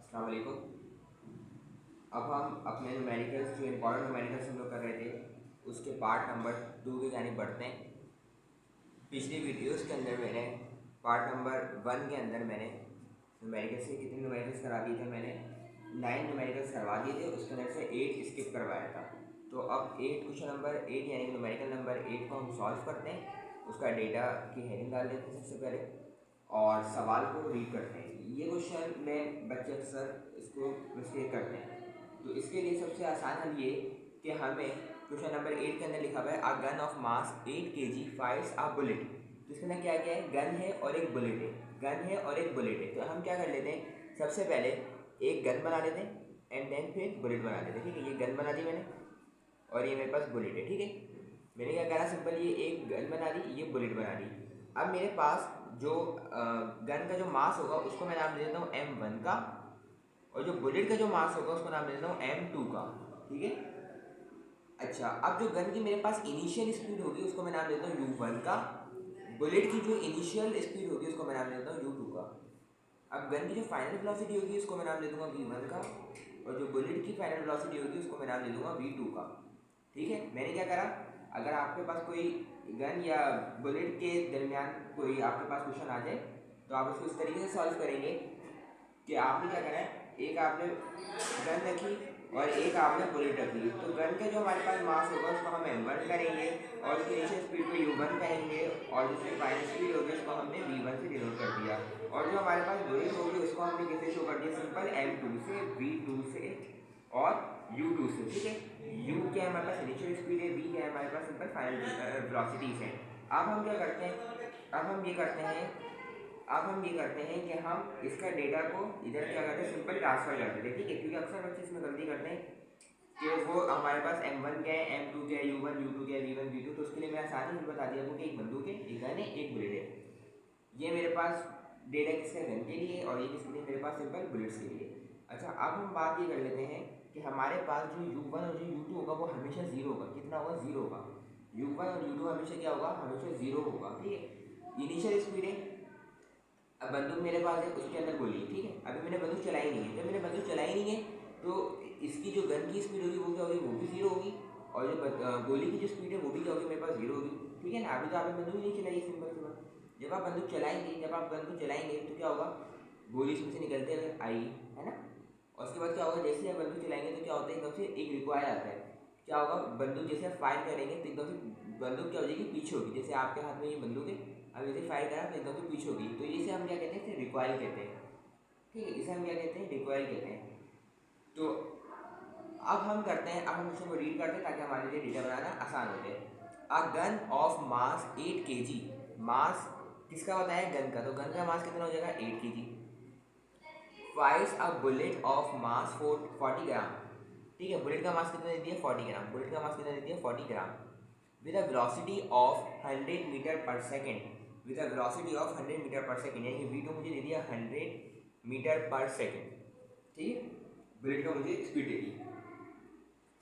अस्सलाम वालेकुम। अब हम अपने न्यूमेरिकल्स जो इम्पॉर्टेंट न्यूमेरिकल्स हम लोग कर रहे थे उसके पार्ट नंबर 2 की जानी बढ़ते हैं। पिछली वीडियोस के अंदर मैंने पार्ट नंबर 1 के अंदर मैंने न्यूमेरिकल्स के कितने न्यूमेरिकल्स करा दिए थे, मैंने 9 न्यूमेरिकल्स करवा दिए थे, उसके अंदर से 8 स्किप करवाया था। तो अब 8 क्वेश्चन नंबर 8 यानी न्यूमेरिकल नंबर 8 को हम सॉल्व करते हैं। उसका डेटा की हेडिंग डाल देते हैं सबसे पहले और सवाल को रीड करते हैं। ये क्वेश्चन में बच्चे अक्सर इसको मिस्टेक करते हैं, तो इसके लिए सबसे आसान हल ये कि हमें क्वेश्चन नंबर 8 के अंदर लिखा हुआ है a gun of mass 8 kg Fyers a bullet. तो इसके अंदर क्या क्या है, गन है और एक बुलेट है, गन है और एक बुलेट है। तो हम क्या कर लेते हैं, सबसे पहले एक गन बना लेते हैं एंड देन फिर बुलेट बना लेते हैं। ठीक है, ये गन बना दी मैंने और ये मेरे पास बुलेट है। ठीक है, मैंने क्या करा, सिंपल ये एक गन बना दी, ये बुलेट बना दी। अब मेरे पास जो गन का जो मास होगा उसको मैं नाम दे देता हूँ M1 का, और जो बुलेट का जो मास होगा उसको नाम दे देता हूँ M2 का। ठीक है, अच्छा अब जो गन की मेरे पास इनिशियल स्पीड होगी उसको मैं नाम देता हूँ U1 का, बुलेट की जो इनिशियल स्पीड होगी उसको मैं नाम देता हूँ U2 का। अब गन की जो फाइनल वेलोसिटी होगी उसको मैं नाम दे दूंगा V1 का, और जो बुलेट की फाइनल वेलोसिटी होगी उसको मैं नाम दे दूंगा V2 का। ठीक है, मैंने क्या करा, अगर आपके पास कोई गन या बुलेट के दरमियान कोई आपके पास क्वेश्चन आ जाए तो आप उसको इस तरीके से सॉल्व करेंगे कि आपने क्या करना है, एक आपने गन रखी और एक आपने बुलेट रखी। तो गन का जो हमारे पास मास होगा उसको हम M1 करेंगे और उसकी इनिशियल स्पीड को U1 कहेंगे, और जिसकी फाइनल स्पीड होगी उसको हमने V1 से डिनोट कर दिया। और जो हमारे पास बुलेट होगी उसको हमने किससे शो कर दिया, सिंपल M2 से, V2 से और U2 से। ठीक है, U क्या है हमारे पास इनिशियल स्पीड है, V क्या है हमारे पास सिंपल फाइनल वेलोसिटीज है। अब हम क्या करते हैं, अब हम ये करते हैं कि हम इसका डेटा को इधर क्या करते हैं, सिंपल ट्रांसफर कर देते हैं। ठीक है, क्योंकि अक्सर बच्चे इसमें गलती करते हैं कि वो हमारे पास M1 क्या है, M2 क्या है, U1 U2 क्या है, V1 V2। तो उसके लिए मैं आसानी से बता दिया हूँ कि एक बंदूक है, एक गन है, एक बुलेट है। ये मेरे पास डेटा किसका, गन के लिए, और ये किसके लिए, मेरे पास सिंपल बुलेट्स के लिए। अच्छा अब हम बात ये कर लेते हैं कि हमारे पास जो U1 और जो U2 होगा वो हमेशा जीरो होगा। कितना होगा, जीरो होगा। U1 और U2 हमेशा क्या होगा, हमेशा जीरो होगा। ठीक है, इनिशियल स्पीड है, अब बंदूक मेरे पास है, उसके अंदर गोली। ठीक है, अभी मैंने बंदूक चलाई नहीं है, जब मैंने बंदूक चलाई नहीं है तो इसकी जो गन की स्पीड होगी वो क्या होगी, वो भी जीरो होगी, और जो गोली की जो स्पीड है वो भी क्या होगी, मेरे पास जीरो होगी। ठीक है ना, अभी तो आपने बंदूक ही नहीं चलाई, सिंपल सी बात। जब आप बंदूक चलाएंगे, जब आप गन को चलाएंगे तो क्या होगा, गोली इसमें से निकलते हुए आएगी, है ना। और उसके बाद क्या होगा, जैसे ही आप बंदूक चलाएंगे तो क्या होता है, एकदम से एक रिकॉयल आता है। क्या होगा, बंदूक जैसे आप फायर करेंगे तो एकदम से बंदूक क्या हो जाएगी, पीछे होगी। जैसे आपके हाथ में ये बंदूक है, अब इसे फायर करा तो एकदम से पीछे होगी, तो इसे हम क्या कहते हैं, फिर रिकॉयल कहते हैं। ठीक है, इसे हम क्या कहते हैं, रिकॉयल कहते हैं। तो अब हम करते हैं, अब हम क्वेश्चन को रीड करते हैं ताकि हमारे लिए डेटा बनाना आसान हो जाए। A gun of mass 8 kg, मास किसका होता है, गन का, तो गन का मास कितना हो जाएगा, 8 kg। Fires a bullet of mass 40 gram. ठीक है, बुलेट का मास कितना दे दिया, 40 ग्राम। बुलेट का मास कितना दे दिया, 40 gram. With a velocity of 100 metre पर second, with a velocity of 100 metre पर सेकेंड, यानी कि V2 मुझे दे दिया 100 मीटर पर सेकेंड। ठीक है, बुलेट का मुझे स्पीड दे दी।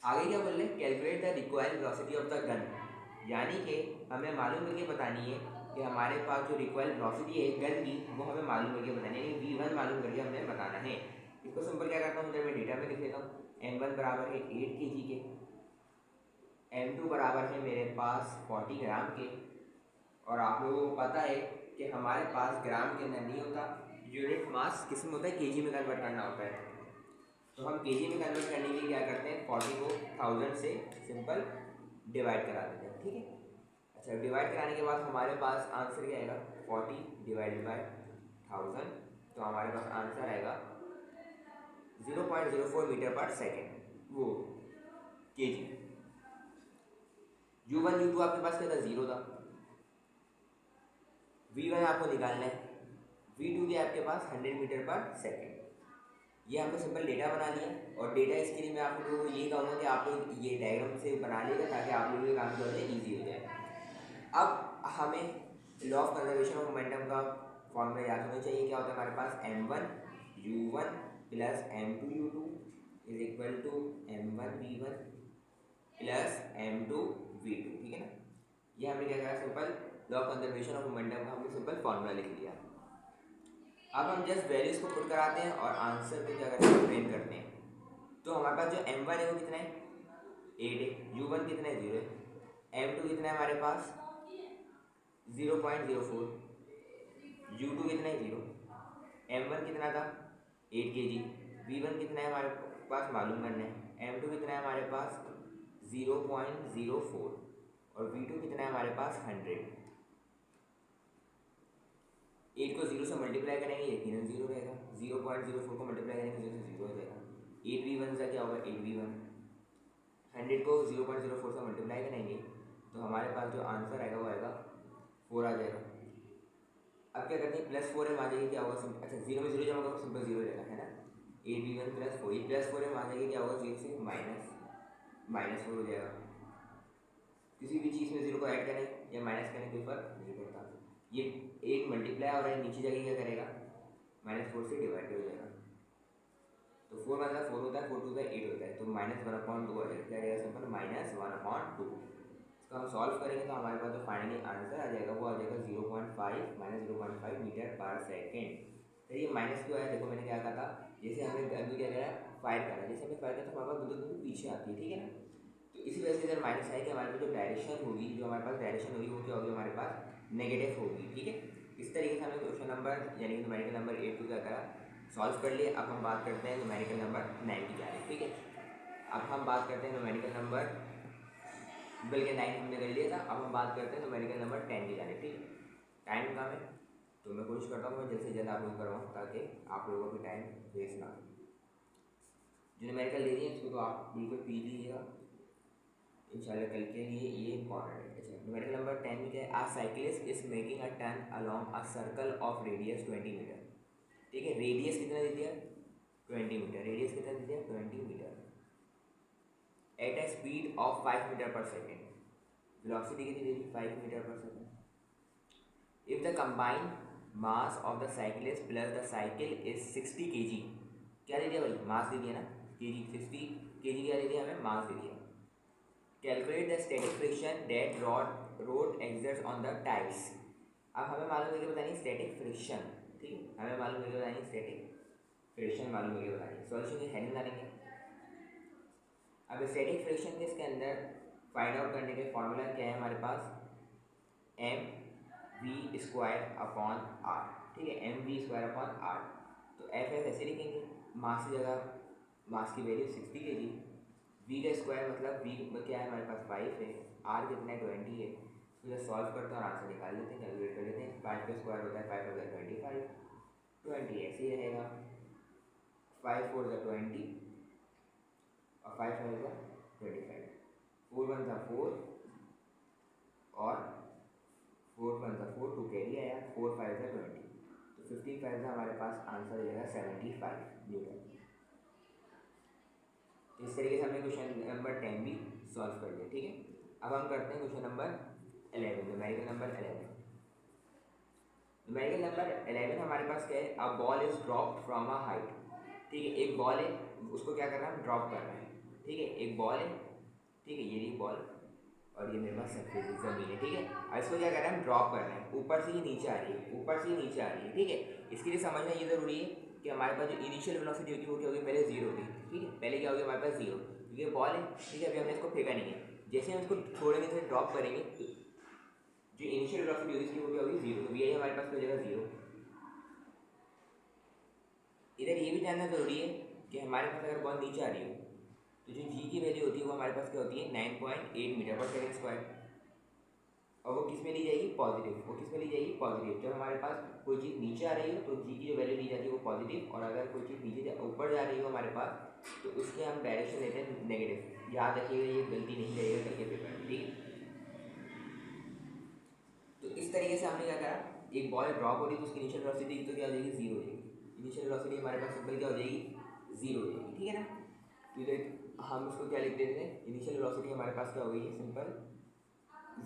आगे क्या बोल रहे हैं, calculate the required velocity of the gun, यानी कि हमें मालूम करके बतानी है कि हमारे पास जो रिक्वायर्ड वेलोसिटी है गन की वो हमें मालूम करके बतानी है, यानी V1 मालूम करके हमें बताना है। इसको सिंपल क्या करता हूँ, जब मैं डेटा में लिख लेता हूँ, M1 बराबर है 8 kg के, M2 बराबर है मेरे पास 40 ग्राम के, और आप लोगों को पता है कि हमारे पास ग्राम के अंदर नहीं होता, यूनिट मास किस में होता है, केजी में कन्वर्ट करना होता है। तो हम केजी में कन्वर्ट करने के लिए क्या करते हैं, 40 को 1000 से सिंपल डिवाइड करा देते हैं। ठीक है, अच्छा डिवाइड कराने के बाद हमारे पास आंसर क्या आएगा, 40 डिवाइडेड बाई 1000, तो हमारे पास आंसर आएगा 0.04 मीटर पर सेकेंड, वो के जी। U1 U2 आपके पास क्या था, जीरो था। V1 आपको निकालना है, V2 क्या आपके पास 100 मीटर पर सेकेंड। ये हमने सिंपल डेटा बना लिया, और डेटा इसके लिए मैं आप लोगों को ये कहूँगा कि आप लोग ये डायग्राम से बना लेगा ताकि आप लोगों के काम जो है ईजी हो जाए। अब हमें law of conservation of momentum का फॉर्मूला याद होना चाहिए। क्या होता है हमारे पास, M1 U1 plus M2 U2 is equal to M1 V1 plus M2 V2। ठीक है ना, ये हमने क्या करा, simple law of conservation of momentum का हमने सिंपल फॉर्मूला लिख लिया। अब हम जस्ट वैल्यूज़ को पुट कराते हैं और आंसर को क्या करते हैं, प्रिंट करते हैं। तो हमारे पास जो m1 है वो कितना है, 8 है, u1 कितना है, 0 है, m2 कितना है हमारे पास 0.04, u2 कितना है 0, m1 कितना था 8 kg, v1 कितना है हमारे पास मालूम करना है, m2 कितना है हमारे पास 0.04 और v2 कितना है हमारे पास 100। 8 को 0 से मल्टीप्लाई करेंगे यकीनन 0 रहेगा, 0.04 को मल्टीप्लाई करेंगे 0 से 0 हो जाएगा, 8v1 का क्या होगा 8v1, 100 को 0.04 से मल्टीप्लाई करेंगे तो हमारे पास जो आंसर आएगा वो आएगा 4 आ जाएगा। अब क्या करते हैं, +4 है वहाँ जाएगी क्या होगा, अच्छा 0 में 0 जमा करो सिंपल 0 रहेगा, है ना, 8v1 +4, ये +4 है वहाँ जाएगी क्या होगा, 0 से -4 हो जाएगा। किसी भी चीज़ में 0 को ऐड करें या माइनस करें कोई फर्क नहीं पड़ता, ये 8 मल्टीप्लाई और नीचे जाके क्या करेगा, -4 से डिवाइड हो जाएगा। तो 4 मतलब 4 होता है, 4 2 का 8 होता है, तो -1/2 आ जाएगा, क्या रहेगा सिंपल -1/2। इसको हम सॉल्व करेंगे तो हमारे पास जो फाइनली आंसर आ जाएगा वो आ जाएगा 0.5 -0.5 मीटर/सेकेंड। तो ये माइनस क्यों आया, देखो मैंने क्या कहा था, जैसे हमने गन क्या करा फायर करा, जैसे हमने फायर करा तो हमारे पास बिल्कुल पीछे आती है, ठीक है ना, तो इसी वजह से इधर माइनस है कि हमारे पास जो डायरेक्शन होगी, जो हमारे पास डायरेक्शन होगी वो क्या होगी, हमारे पास नेगेटिव होगी, ठीक है। इस तरीके से हमने क्वेश्चन नंबर यानी कि न्यूमेरिकल नंबर 8 को क्या करा, सॉल्व कर लिए। अब हम बात करते हैं न्यूमेरिकल नंबर 9 की जाने, ठीक है। अब हम बात करते हैं न्यूमेरिकल नंबर, बल्कि 9 हमने कर लिया था, अब हम बात करते हैं न्यूमेरिकल नंबर 10 की जाने, ठीक है। टाइम कम है तो मैं कोशिश करता हूँ मैं जल्द से जल्द आप लोग करवाऊँ ताकि आप लोगों को भी टाइम वेस्ट ना हो। जो न्यूमेरिकल ले रही है इसको तो आप बिल्कुल पी लीजिएगा, इंशाल्लाह कल के लिए ये इंपॉर्टेंट है। अच्छा न्यूमेरिकल नंबर 10 में क्या है, a cyclist is making a turn along a circle of radius 20 metre, ठीक है। रेडियस कितना दे दिया 20 मीटर, रेडियस कितना दे दिया 20 metre, at a speed of 5 metre पर सेकेंड, वेलोसिटी कितनी दे दी 5 मीटर पर second. If the combined mass of the cyclist plus the cycle is 60 kg, क्या दे दिया भाई, मास दे दिया ना, केजी 60 kg क्या दे दिया हमें, मास दे दिया। Calculate the static friction that road exerts on the tyres. अब हमें मालूम है कि बतानी स्टैटिक फ्रिक्शन, ठीक है, हमें मालूम है कि बतानी स्टैटिक फ्रिक्शन, मालूम है कि बतानी सॉल्यूशन के हेडिंग डालेंगे। अब स्टैटिक फ्रिक्शन के इसके अंदर फाइंड आउट करने के फॉर्मूला क्या है हमारे पास, mv²/r, ठीक है, mv²/r। तो एफ ऐसे लिखेंगे, मास की जगह मास की वैल्यू 60 kg, v का स्क्वायर मतलब v क्या है हमारे पास 5 है, r कितना है 20 है, तो जब सॉल्व करते हैं और आंसर निकाल लेते हैं, कैलकुलेट कर लेते हैं। 5 का स्क्वायर होता है 5 हो गया 25, 20 ऐसे ही रहेगा, 5 4 का 20 और 5 5 का 25, 4 1 था 4 और 4 1 था 4, 2 कैरी आया, 4 5 का 20, तो 15 5 का हमारे पास आंसर हो जाएगा 75 न्यूटन। इस तरीके से हमने क्वेश्चन नंबर 10 भी सॉल्व कर लिया, ठीक है। अब हम करते हैं question number 11, numerical number 11। Numerical number 11 हमारे पास क्या है, a ball is dropped from a height, ठीक है, एक बॉल है उसको क्या करना है, ड्रॉप करना है, ठीक है, एक बॉल है, ठीक है, ये रही बॉल और ये मेरे पास सरफेस जमीन है, ठीक है। और इसको क्या करना है, ड्रॉप करना है, ऊपर से ये नीचे आ रही है, ऊपर से ये नीचे आ रही है, ठीक है। इसके लिए समझना ये ज़रूरी है कि हमारे पास जो इनिशियल वेलोसिटी होगी वो क्या होगी, पहले 0 होगी, ठीक है, पहले क्या होगी हमारे पास 0, क्योंकि ये बॉल है, ठीक है, अभी हमने इसको फेंका नहीं है, जैसे हम इसको छोड़ेंगे तो ड्रॉप करेंगे तो जो इनिशियल वेलोसिटी होगी इसकी वो क्या होगी 0, तो वी आई हमारे पास हो जाएगा 0। इधर ये भी जानना ज़रूरी है कि हमारे पास अगर बॉल नीचे आ रही हो तो जो जी की वैल्यू होती है वो हमारे पास क्या होती है 9.8 मीटर पर सेकेंड स्क्वायर, और वो किस में ली जाएगी पॉजिटिव, वो किस में ली जाएगी पॉजिटिव। जब हमारे पास कोई चीज़ नीचे आ रही हो तो जी की जो वैल्यू ली जाती है वो पॉजिटिव, और अगर कोई चीज़ नीचे ऊपर जा रही हो हमारे पास तो उसके हम डायरेक्शन लेते हैं नेगेटिव। याद रखिएगा ये गलती नहीं करिएगा कल के पेपर में, ठीक है। तो इस तरीके से हमने क्या करा, एक बॉल ड्रॉप हो रही तो उसकी इनिशियल वेलोसिटी तो क्या हो जाएगी 0 हो जाएगी, इनिशियल वेलोसिटी हमारे पास सिंपल क्या हो जाएगी 0 हो जाएगी, ठीक है ना। तो इधर हम उसको क्या लिख देते हैं, इनिशियल वेलोसिटी हमारे पास क्या हो गई है सिंपल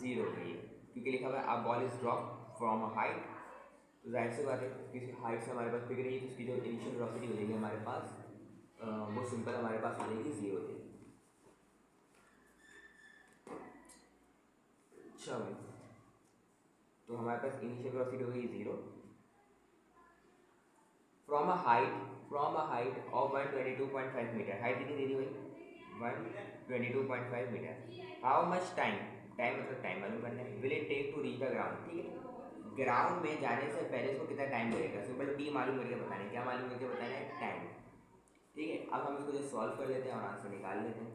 0 हो गई है, क्योंकि लिखा हुआ है a ball is drop from a height, तो जाहिर सी बात है किसी हाइट से हमारे पास फेंक रही है तो उसकी जो इनिशियल वेलोसिटी हो जाएगी हमारे पास वो सिंपल हमारे पास हो जाएगी 0 हो जाएगी। अच्छा भाई, तो हमारे पास इनिशियल वेलोसिटी हो गई 0, from a height of 122.5 metre, height कितनी दे दी भाई 122.5 metre, how much time, time मतलब टाइम मालूम करना है, will it take to reach the ground, ठीक है, ग्राउंड में जाने से पहले इसको कितना टाइम लगेगा, सिंपल टी मालूम करके बताना है, क्या मालूम करके बताना है, टाइम, ठीक है। अब हम इसको जो सॉल्व कर लेते हैं और आंसर निकाल लेते हैं।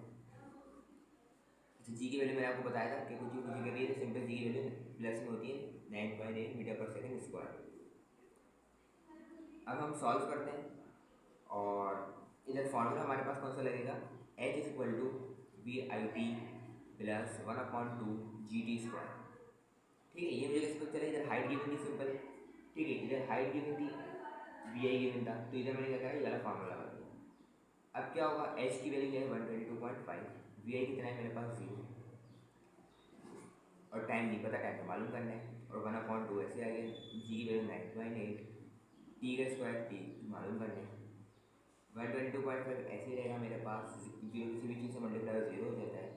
जी की वैल्यू मैंने आपको बताया था कि कुछ करिए तो सिंपल जी की वैल्यू प्लस में होती है 9.8 मीटर पर सेकेंड स्क्वायर। अब हम सॉल्व करते हैं और इधर फॉर्मूला हमारे पास कौन सा लगेगा, h is equal to V I T plus 1/2 G T square, ठीक है। ये मुझे कैसे पता चला, इधर हाइट गिवन थी सिंपल, ठीक है, इधर हाइट गिवन थी, वी आई गिवन था, तो इधर मैंने क्या करा, ये वाला फार्मूला लगा दिया। अब क्या होगा, h की वैल्यू है 122.5, वी आई कितना है मेरे पास 0, और टाइम नहीं पता, टाइम तो मालूम करना है, और 1/2 ऐसे आ गया, जी की वैल्यू 9.8, टी का स्क्वायर टी मालूम करना है, 122.5 ऐसे ही रहेगा मेरे पास, जीरो किसी भी चीज़ से मल्टीप्लाई 0 हो जाता है,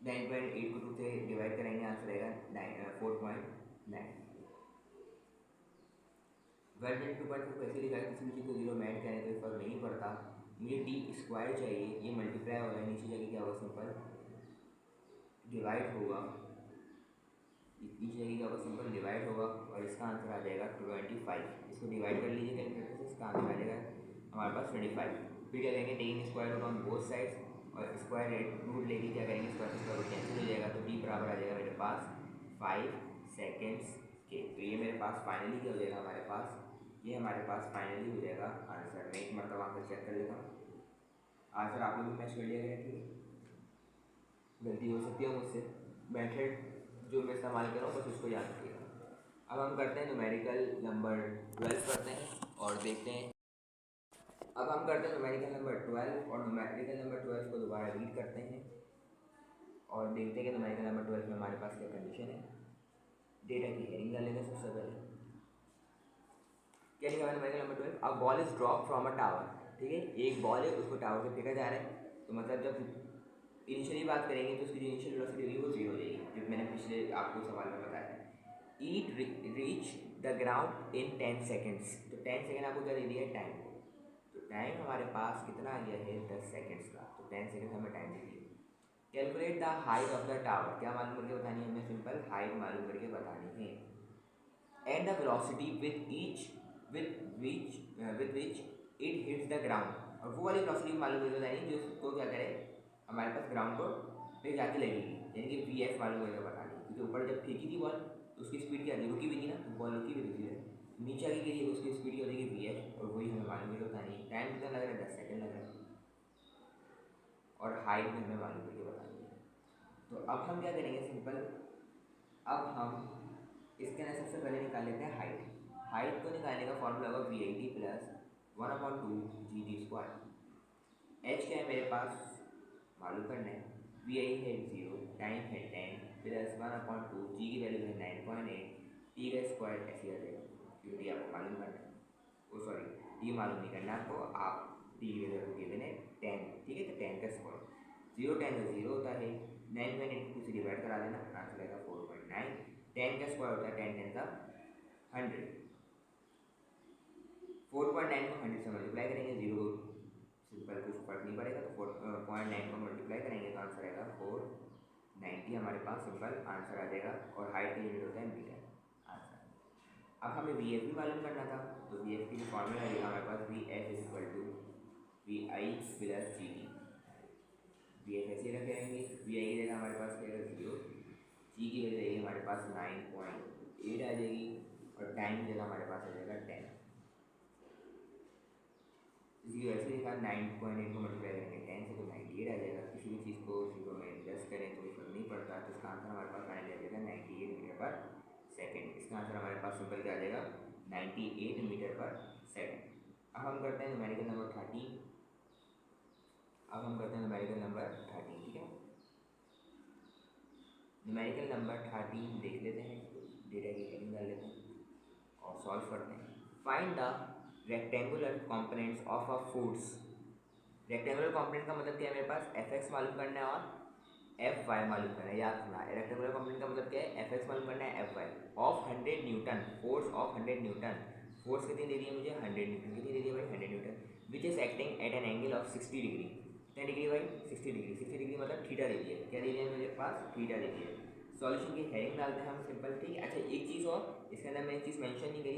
9.8 को 2 से डिवाइड करेंगे, आंसर रहेगा 4.9। 122.5 को ऐसे लिखा है, किसी भी चीज़ को 0 में ऐड करें तो फर्क नहीं पड़ता, मुझे टी स्क्वायर चाहिए, ये मल्टीप्लाई हो रहा है, नीचे जाके क्या होगा, सिंपल डिवाइड होगा, नीचे जाके क्या होगा, सिंपल डिवाइड होगा, और इसका आंसर आ जाएगा 25, इसको डिवाइड कर लीजिए कैलकुलेटर से, इसका आंसर आ जाएगा हमारे पास 25। फिर क्या करेंगे, taking square root on both sides, और स्क्वायर रूट लेके क्या करेंगे, स्क्वायर रूट कैंसिल हो जाएगा, तो टी बराबर आ जाएगा मेरे पास 5 सेकेंड्स के, तो ये मेरे पास फाइनली क्या हो जाएगा, हमारे पास ये हमारे पास फाइनली हो जाएगा आंसर। मैं एक मतलब आंसर चेक कर लेता हूँ, आंसर आप लोग भी मैच कर लिया गया, ठीक है, गलती हो सकती है मुझसे, मेथड जो मैं इस्तेमाल कर रहा हूँ बस उसको याद रखिएगा। अब हम करते हैं न्यूमेरिकल नंबर 12 करते हैं और देखते हैं, अब हम करते हैं न्यूमेरिकल नंबर 12 और न्यूमेरिकल नंबर 12 को दोबारा रीड करते हैं और देखते हैं कि न्यूमेरिकल नंबर 12 में हमारे पास क्या कंडीशन है। डेटा की हेडिंग डाल लेंगे सबसे पहले, क्या लिखा है numerical number 12, a ball is drop from a tower, ठीक है, एक बॉल है उसको टावर से फेंका जा रहा है, तो मतलब जब इनिशियली बात करेंगे तो उसकी जो इनिशियल वेलोसिटी होगी वो 0 हो जाएगी, जो मैंने पिछले आपको सवाल में बताया था। It reach the ground in 10 seconds, तो 10 सेकेंड आपको क्या दे दिया है, टाइम, तो टाइम हमारे पास कितना आ गया है 10 सेकेंड्स का, तो 10 सेकेंड हमें टाइम दे दिया। Calculate the height of the tower, क्या मालूम करके बतानी है हमें, सिंपल हाइट मालूम करके बतानी है, and the velocity with which it hits the ground, और वो वाली वेलोसिटी मालूम करके बतानी है जो उसको क्या करे, हमारे पास ग्राउंड को पे जाके लगेगी, यानी कि वी एफ मालूम करके बतानी है, क्योंकि ऊपर जब फेंकी थी बॉल तो उसकी स्पीड क्या थी, रुकी हुई थी ना, तो बॉल रुकी हुई थी, नीचे आगे गिरी तो उसकी स्पीड क्या हो जाएगी वी एफ, और वही हमें मालूम करके बतानी है। टाइम कितना लग रहा है, 10 सेकेंड लग रहा है, और हाइट में हमें मालूम करके बतानी है। तो अब हम क्या करेंगे, सिंपल अब हम इसके अंदर सबसे पहले निकाल लेते हैं हाइट, हाइट को निकालने का फॉर्मूला होगा V I T plus 1/2 G T square, H क्या है मेरे पास मालूम करना है, वी आई है 0, टाइम है 10 प्लस 1/2, जी की वैल्यू है 9.8, टी का स्क्वायर ऐसे आ जाएगा, क्योंकि आपको मालूम करना है, ओ सॉरी टी मालूम नहीं करना आपको, आप टी की वैल्यू गिवन है 10, ठीक है, तो 10 का स्क्वायर, 0 10 का 0 होता है, 9.8 से डिवाइड करा देना, आंसर आएगा 4.9, 10 का स्क्वायर होता है 10 10 का 100, 4.9 को 100 से मल्टीप्लाई करेंगे, 0 सिंपल कुछ फर्क नहीं पड़ेगा, तो 4.9 को मल्टीप्लाई करेंगे तो आंसर आएगा 490, हमारे पास सिंपल आंसर आ जाएगा, और हाइट की यूनिट होता है मीटर, आंसर। अब हमें वी एफ भी मालूम करना था, तो वी एफ की जो फॉर्मूला है हमारे पास V F is equal to V I plus G T, V F ऐसे रखे रहेंगे, वी आई की जगह हमारे पास क्या है 0, जी की वजह रहेगी हमारे पास 9.8 आ जाएगी, और टाइम की जगह हमारे पास आ जाएगा 10, इसी वजह से लिखा 9.8 को मल्टीप्लाई करेंगे 10 से तो 98 आ जाएगा, किसी भी चीज़ को 0 में इन्वेस्ट करें तो कोई फर्क नहीं पड़ता, तो इसका आंसर हमारे पास फाइनली आ जाएगा 98 मीटर पर सेकेंड, इसका आंसर हमारे पास सिंपल क्या आ जाएगा 98 मीटर पर सेकेंड। अब हम करते हैं न्यूमेरिकल नंबर 13, अब हम करते हैं न्यूमेरिकल नंबर 13, ठीक है, न्यूमेरिकल नंबर 13 देख लेते हैं, डेटा की हेडिंग डाल लेते हैं और सॉल्व करते हैं। Find the rectangular components of a foods, rectangular component का मतलब क्या है, मेरे पास एफ एक्स मालूम करना है और एफ वाई मालूम करना है, याद रखना रेक्टेंगुलर कंपोनेंट का मतलब क्या है, एफ एक्स मालूम करना है, F Y, of 100 newton, force of 100 newton force कितनी दे दी है मुझे 100 न्यूटन, कितनी दे दी है भाई 100 Newton, which is acting at an angle of 60 degree. कितना डिग्री भाई 60 डिग्री, 60 डिग्री मतलब थीटा दे दी है, क्या दे दिया है मेरे पास थीटा दे दी है। सॉल्यूशन की हेडिंग डालते हैं हम सिंपल, ठीक है। अच्छा एक चीज़ और इसके अंदर मैंने चीज़ मेंशन नहीं करी,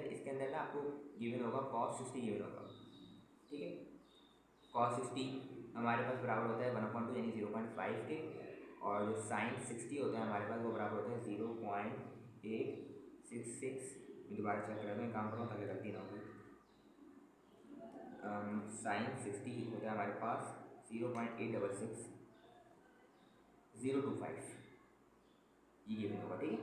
इसके अंदर ना आपको गिवन होगा cos 60 गिवन होगा, ठीक है। cos 60 हमारे पास बराबर होता है 1/2 यानी 0.5 के, और जो sin 60 होता है हमारे पास वो बराबर होता है 0.866। मैं दोबारा चेक कर मैं काम करूँ ताकि गलती ना होगी। sin 60 होता है हमारे पास 0.866025, ये गिवन होगा, ठीक है।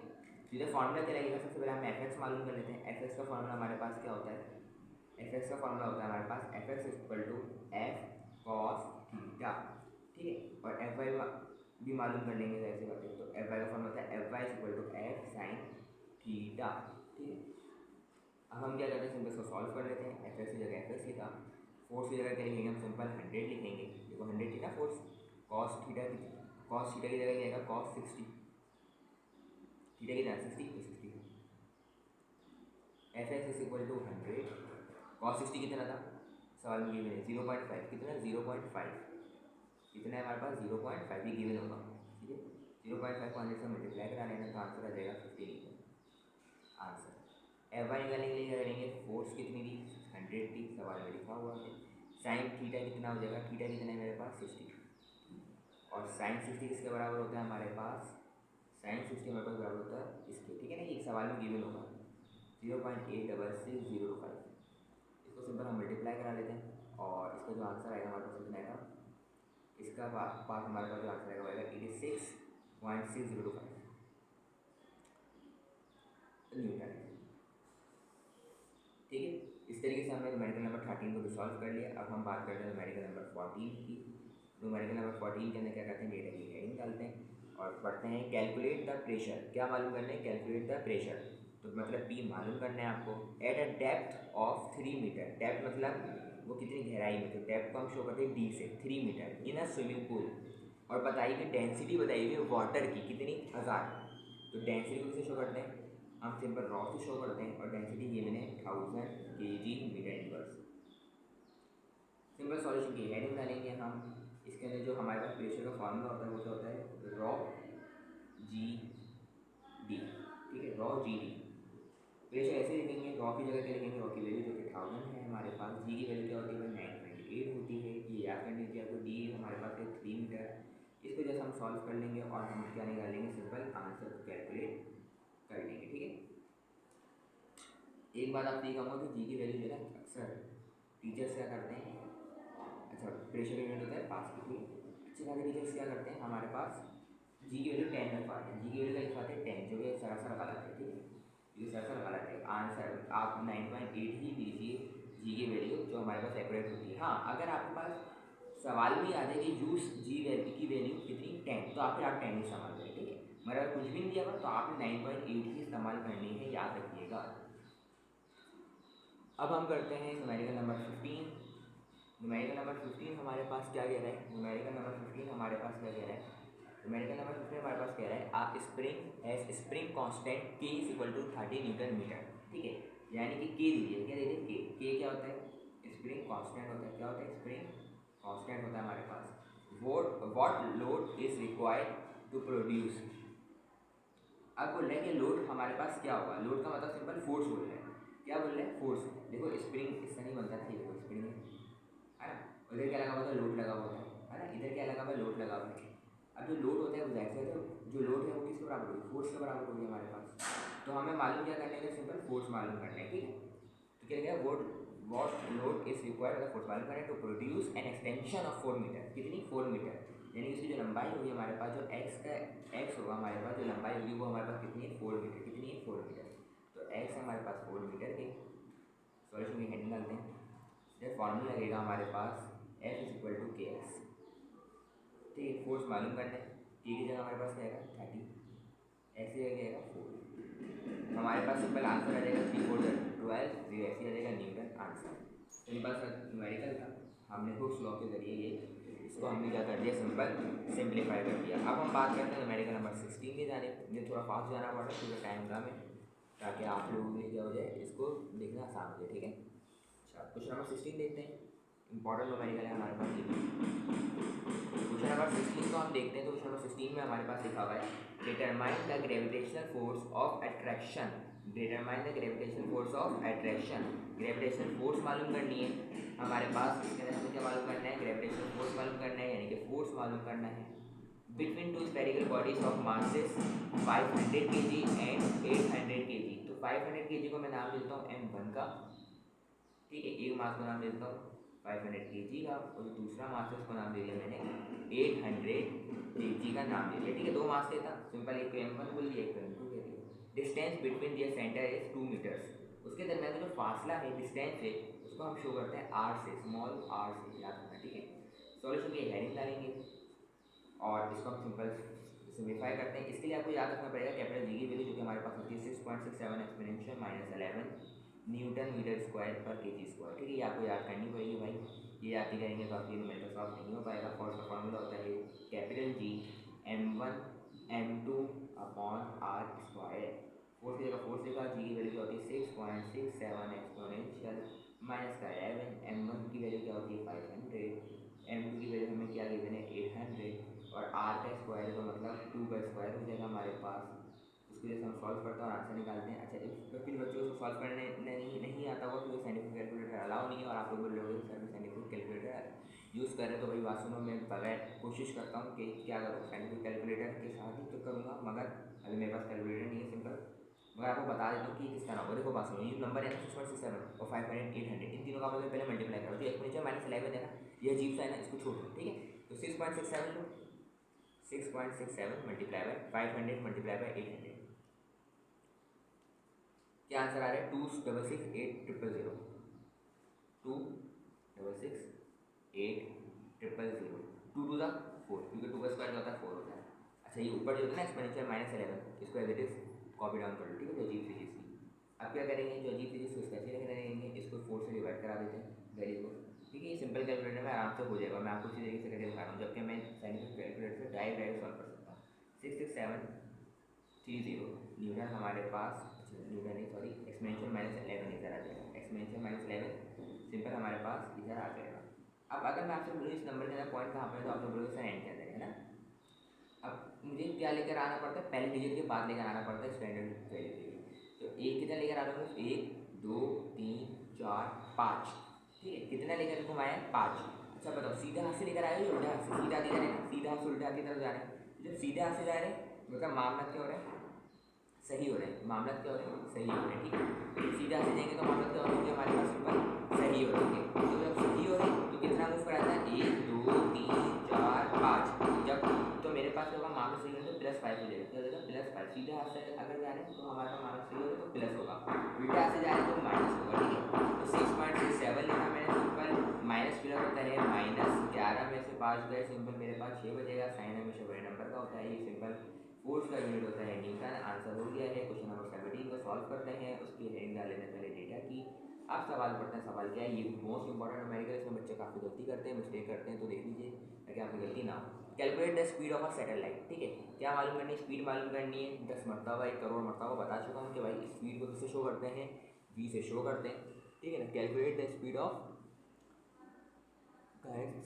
सीधे फॉर्मूला क्या लगेगा, सबसे पहले हम एफ एक्स मालूम कर लेते हैं। एफ एक्स का फॉर्मूला हमारे पास क्या होता है, एफ एक्स का फॉर्मूला होता है हमारे पास F X equal to F cos theta, ठीक है। और एफ वाई भी मालूम कर लेंगे ऐसे बात है, तो एफ वाई का फॉर्मूला होता है F Y equal to F sine theta, ठीक है। अब हम क्या करते हैं, सिंपल इसको सॉल्व कर लेते हैं। एफ एक्स की जगह एफ एक्स लिखा, फोर्स की जगह क्या लिखेंगे हम, सिंपल 100 लिखेंगे, देखो 100 थी ना फोर्स, कॉस थीटा की जगह क्या आएगा कॉस 60, थीटा की जगह 60 तो 60, F X is equal to 100, cos 60 कितना था सवाल में गिवन है 0.5, कितना 0.5, कितना है हमारे पास 0.5 ही गिवन होगा, ठीक है। 0.5 को 100 से मल्टीप्लाई करा लेना तो आंसर आ जाएगा 50 आंसर। एफ वाई निकालने के लिए क्या करेंगे, फोर्स कितनी थी 100 थी, सवाल में लिखा हुआ है। साइन थीटा कितना हो जाएगा, थीटा कितना है मेरे पास 60, और साइन 60 किसके बराबर होता है हमारे पास, साइन 60 हमारे पास बराबर होता है इसके, ठीक है ना। ये सवाल में गिवन होगा 0.866025, इसको सिंपल हम मल्टीप्लाई करा लेते हैं, और इसका जो आंसर आएगा हमारे पास कितना आएगा, इसका पास हमारे पास जो आंसर आएगा वो आएगा 86.6025 न्यूटन, ठीक है। इस तरीके से हमने न्यूमेरिकल नंबर 13 को भी सॉल्व कर लिया। अब हम बात करते हैं न्यूमेरिकल नंबर 14 की। न्यूमेरिकल नंबर 14 के अंदर क्या करते हैं, डेटा की हेडिंग डालते हैं और पढ़ते हैं कैलकुलेट द प्रेशर। क्या मालूम करना है, कैलकुलेट द प्रेशर, तो मतलब पी मालूम करना है आपको। At a depth of 3 metre, depth मतलब वो कितनी गहराई में, तो डेप्थ को हम शो करते हैं डी से 3 मीटर इन अ स्विमिंग पूल, और बताइए कि डेंसिटी बताई हुई वाटर की कितनी 1000, तो डेंसिटी को किसे शो करते हैं हम, सिंपल रॉ से शो करते हैं, और डेंसिटी गिवन है 1000 kg metre inverse. Simple solution की हेडिंग डालेंगे हम, इसके अंदर जो हमारे पास प्रेशर का फॉर्मूला होता है वो क्या होता है रॉ जी डी, ठीक है, रॉ जी डी। प्रेशर ऐसे लिखेंगे, रॉ की जगह क्या लिखेंगे, रॉ की वैल्यू जो कि 1000 है हमारे पास, जी की वैल्यू क्या होती है 9.8 होती है, ये याद कर लीजिए आपको। डी हमारे पास है 3 मीटर, इसको जैसे हम सॉल्व कर लेंगे और हम क्या निकालेंगे, सिंपल आंसर को कैलकुलेट कर लेंगे, ठीक है। एक बात आप ये कहूँगा कि जी की वैल्यू जो है अक्सर टीचर्स क्या करते हैं, अच्छा प्रेशर यूनिट होता है पास की, ठीक है। अच्छे खासे टीचर्स क्या करते हैं हमारे पास जी की वैल्यू 10 रखवाते हैं, जी की वैल्यू क्या लिखवाते हैं 10, जो कि सरासर गलत है, ठीक है, ये सरासर गलत है। आंसर आप 9.8 ही दीजिए जी की वैल्यू जो हमारे पास एक्यूरेट होती है। हाँ अगर आपके पास सवाल भी आ जाए कि यूज जी वैल्यू की वैल्यू कितनी 10, तो आप 10 ही इस्तेमाल करें, ठीक है। मगर अगर कुछ भी नहीं दिया हुआ तो आपने 9.8 ही इस्तेमाल करनी है, याद रखिएगा। अब हम करते हैं न्यूमेरिकल नंबर 15। न्यूमेरिकल नंबर 15 हमारे पास क्या कह रहा है, न्यूमेरिकल नंबर 15 हमारे पास क्या कह रहा है, न्यूमेरिकल नंबर 15 हमारे पास कह रहा है आप spring as spring constant K is equal to 30 newton metre, ठीक है। यानी कि के दीजिए, क्या दीजिए के क्या होता है स्प्रिंग कांस्टेंट होता है, क्या होता है स्प्रिंग कांस्टेंट होता है हमारे पास। What load is required to produce, अब बोल रहे हैं कि लोड हमारे पास क्या होगा, लोड का मतलब सिंपल फोर्स बोल रहे हैं, क्या बोल रहे हैं फोर्स। देखो स्प्रिंग इससे नहीं बनता था, ये देखो स्प्रिंग है ना, उधर क्या लगा हुआ था लोड लगा हुआ था, है ना, इधर क्या लगा हुआ है लोड लगा हुआ है। अब जो लोड होता है वो जाहिर है, जो लोड है वो किसके बराबर होगी, फोर्स के बराबर होगी हमारे पास। तो हमें मालूम क्या करने का, सिंपल फोर्स मालूम करना है, ठीक है। तो क्या गया वॉट लोड इज रिक्वायर्ड, अगर फोर्स मालूम करें तो produce an extension of 4 metre, कितनी 4 मीटर, यानी इसकी जो लंबाई होगी हमारे पास, जो एक्स होगा हमारे पास, जो लंबाई होगी वो हमारे पास कितनी है 4 मीटर, कितनी है 4 मीटर। तो एक्स है हमारे पास 4 मीटर के, सॉल्यूशन की हेडिंग डालते हैं। जब फॉर्मूला लगेगा हमारे पास एफ इज इक्वल टू के एक्स, ठीक है। फोर्स मालूम करना है, टी की जगह हमारे पास क्या आएगा 30, एक्स की जगह आएगा 4, हमारे पास सिंपल आंसर आ जाएगा 3 4 12, जीरो ऐसे आ जाएगा न्यूटन आंसर। सिंपल सा न्यूमेरिकल था, हमने हुक्स लॉ के जरिए ये इसको हमने क्या कर दिया, सिंपल सिंप्लीफाई कर दिया। अब हम बात करते हैं न्यूमेरिकल नंबर 16 की जाने, मुझे थोड़ा फास्ट जाना पड़ा क्योंकि टाइम कम है। ताकि आप लोगों के लिए क्या हो जाए, इसको देखना आसान हो जाए। ठीक है, अच्छा क्वेश्चन नंबर 16 देखते हैं। इंपॉर्टेंट न्यूमेरिकल है हमारे पास ये भी। क्वेश्चन नंबर 16 को हम देखते हैं तो क्वेश्चन नंबर 16 में हमारे पास लिखा हुआ है determine the gravitational force of attraction. Determine the gravitational force of attraction. Gravitational force मालूम करनी है हमारे पास। इसके अंदर हमें क्या मालूम करना है, ग्रेविटेशनल फोर्स मालूम करना है, यानी कि फोर्स मालूम करना है between two spherical bodies of masses 500 kg and 800 kg। तो 500 kg को मैं नाम देता हूँ m1 का, ठीक है, एक मास को नाम देता हूँ 500 kg का, और दूसरा मास है उसको नाम दे दिया मैंने 800 kg का नाम दे दिया। ठीक है, दो मास लेता सिंपल, एक को m1 बोल दिया, एक को m2 कह दिया। Distance between their centre is 2 metres. उसके दरमियान का जो फासला है, डिस्टेंस है, उसको हम शो करते हैं r से, स्मॉल r से, याद रखना। ठीक है, सॉल्यूशन की हेडिंग डालेंगे और इसको हम सिंपल सिम्प्लीफाई करते हैं। इसके लिए आपको याद रखना पड़ेगा कैपिटल जी की वैल्यू, जो कि हमारे पास होती है 6.67 एक्सपोनेंशियल -11 न्यूटन मीटर स्क्वायर पर केजी स्क्वायर। ठीक है, ये आपको याद करनी पड़ेगी भाई, ये याद नहीं करेंगे तो आपके न्यूमेरिकल सॉल्व नहीं हो पाएगा। फोर्स का फॉर्मूला होता है capital G m1 m2 upon R square. Force की जगह फोर्स लिखा, जी की वैल्यू क्या होती है 6.67 एक्सपोनेंशियल -11, m1 की वैल्यू क्या होती है 500, m2 की वैल्यू हमें क्या गिवन है 800, और r का स्क्वायर का मतलब 2 का स्क्वायर हो जाएगा हमारे पास। उसकी वजह से हम सॉल्व करते हैं और आंसर निकालते हैं। अच्छा, कुछ बच्चों को सॉल्व करने नहीं आता होगा क्योंकि साइंटिफिक कैलकुलेटर अलाउ नहीं है, और आप लोग बोल रहे हो सर मैं साइंटिफिक कैलकुलेटर यूज़ कर रहे हैं, तो भाई बात सुनो, मैं बगैर कोशिश करता हूँ कि क्या करूँ, साइंटिफिक कैलकुलेटर के साथ ही तो करूँगा, मगर अभी मेरे पास कैलकुलेटर नहीं है सिंपल। मगर आपको बता देता हूँ कि किस तरह होगा। देखो बात सुनो, ये नंबर है ना 6.67 और 500 800, इन तीनों का मतलब पहले मल्टीप्लाई करो, जो एक्सपोनेंशियल -11 है ना, ये अजीब सा है ना, इसको छोड़ दो। ठीक है, तो 6.67 लो, 6.67 मल्टीप्लाई बाय 500 मल्टीप्लाई बाय 800, क्या आंसर आ रहा है 2668000, 2668000, 2 टू द 4, क्योंकि 2 का स्क्वायर क्या होता है 4 होता है। अच्छा, ये ऊपर जो होता है ना एक्सपोनेंशियल -11, इसको as it is copy down कर लो। ठीक है, जो अजीब सी चीज़ थी। अब क्या करेंगे, जो अजीब सी चीज़ उसको ऐसे लिखने रहेंगे, इसको 4 से डिवाइड करा देते हैं वैल्यू को। ठीक है, ये सिंपल कैलकुलेटर में आराम से हो जाएगा, मैं आपको इसी तरीके से करके दिखा रहा हूँ, जबकि मैं साइंटिफिक कैलकुलेटर से डायरेक्ट सॉल्व कर सकता हूँ। 66730 न्यूटन हमारे पास, न्यूटन नहीं सॉरी, एक्सपोनेंशियल -11 इधर आ जाएगा, एक्सपोनेंशियल -11 सिंपल हमारे पास इधर आ जाएगा। अब अगर मैं आपसे बोलूँ इस नंबर के अंदर पॉइंट कहाँ पर है, तो आप लोग बोलोगे सर एंड के अंदर है ना। अब मुझे क्या लेकर आना पड़ता है, पहले डिजिट के बाद लेकर आना पड़ता है स्टैंडर्ड वैल्यू के लिए। तो एक कितना लेकर आ रहा हूँ, 1 2 3 4 5। ठीक है, कितना लेकर घुमाया 5। अच्छा बताओ, सीधे हाथ से लेकर आए हो, उल्टा हाथ से, सीधा हाथ इधर है ना, सीधा हाथ से उल्टा हाथ की तरफ जा रहे हैं। जब सीधे हाथ से जा रहे हैं मतलब मामला क्या हो रहा है, सही हो रहा है, मामला क्या हो रहा है, सही हो रहा है। ठीक है, तो सीधा से जाएंगे तो मामला क्या हो रहा है, हमारे पास सिंपल सही हो रही है। तो जब सही हो रही है तो कितना मूव कराता है 1 2 3 4 5। जब तो मेरे पास होगा मामला सही होगा तो +5 हो जाएगा, क्या हो जाएगा +5। सीधे हाथ से अगर जा रहे हैं तो हमारा मामला सही होगा तो प्लस होगा, उल्टा हाथ से जा रहे हैं तो माइनस होगा। ठीक है, तो 6.67 लिखा मैंने सिंपल, माइनस प्लस होता है -11 में से 5 गए, सिंपल मेरे पास 6 बजेगा। साइन हमेशा बड़े नंबर का होता है, ये सिंपल फोर्स का यूनिट होता है न्यूटन। आंसर हो गया है। क्वेश्चन नंबर 17 को सॉल्व करते हैं, उसकी हेडिंग डाल लेने पहले डेटा की। आप सवाल पढ़ते हैं, सवाल क्या है, ये मोस्ट इंपॉर्टेंट न्यूमेरिकल, इसमें बच्चे काफ़ी गलती करते हैं, मिस्टेक करते हैं, तो देख लीजिए ताकि आपकी गलती ना हो। Calculate the speed of a satellite. ठीक है, क्या मालूम करनी है, स्पीड मालूम करनी है। 10 मरतबा 1 करोड़ मरतबा बता चुका हूँ कि भाई स्पीड को किससे शो करते हैं, v से शो करते हैं। ठीक है ना, कैलकुलेट द स्पीड ऑफ,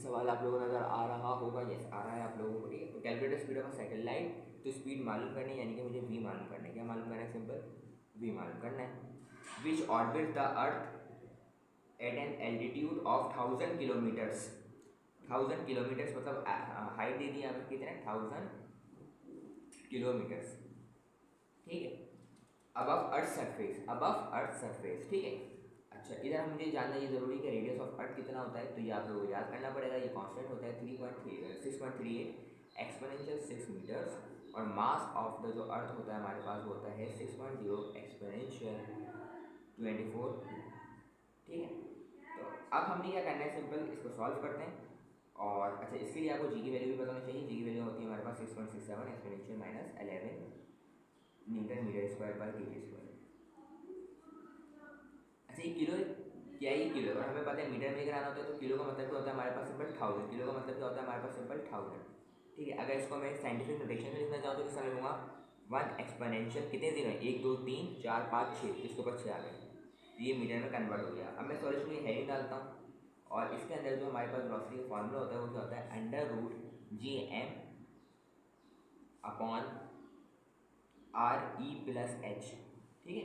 सवाल आप लोगों को नज़र आ रहा होगा, यस आ रहा है आप लोगों को। ठीक है, तो calculate speed of a satellite, तो स्पीड मालूम करनी है, यानी कि मुझे v मालूम करना है। क्या मालूम करना है, सिंपल v मालूम करना है। Which orbit the earth at an altitude of 1000 kilometres. 1000 kilometres मतलब हाइट दे दी हमें कितने, 1000 किलोमीटर्स। ठीक है, above earth surface, above earth surface. ठीक है, अच्छा इधर हम मुझे जानना ये ज़रूरी है कि रेडियस ऑफ अर्थ कितना होता है, तो ये आप लोगों को याद करना पड़ेगा। ये कांस्टेंट होता है 6.38 एक्सपोनेंशियल 6 मीटर्स, और मास ऑफ द जो अर्थ होता है हमारे पास वो होता है 6.0 एक्सपोनेंशियल 24। ठीक है, तो अब हमने क्या करना है, सिंपल इसको सॉल्व करते हैं। और अच्छा इसके लिए आपको जी की वैल्यू भी पता होनी चाहिए। जी की वैल्यू होती है हमारे पास 6.67 एक्सपोनेंशियल -11 न्यूटन मीटर स्क्वायर पर केजी स्क्वायर। अच्छा ये किलो क्या है, ये किलो, और हमें पता है मीटर में लेकर आना होता है, तो किलो का मतलब क्या होता है हमारे पास सिंपल 1000। किलो का मतलब क्या होता है हमारे पास सिंपल 1000। ठीक है, अगर इसको मैं साइंटिफिक नोटेशन में लिखना चाहूँ तो किस तरह लिखूँगा, वन एक्सपोनेंशियल कितने जीरो है, 1 2 3 4 5 6, इसके ऊपर 6 आ गए, ये मीटर में कन्वर्ट हो गया। अब मैं सॉल्यूशन में हेडिंग डालता हूँ और इसके अंदर जो हमारे पास वेलोसिटी का फॉर्मूला होता है वो क्या होता है, under root G M upon R E plus H. ठीक है,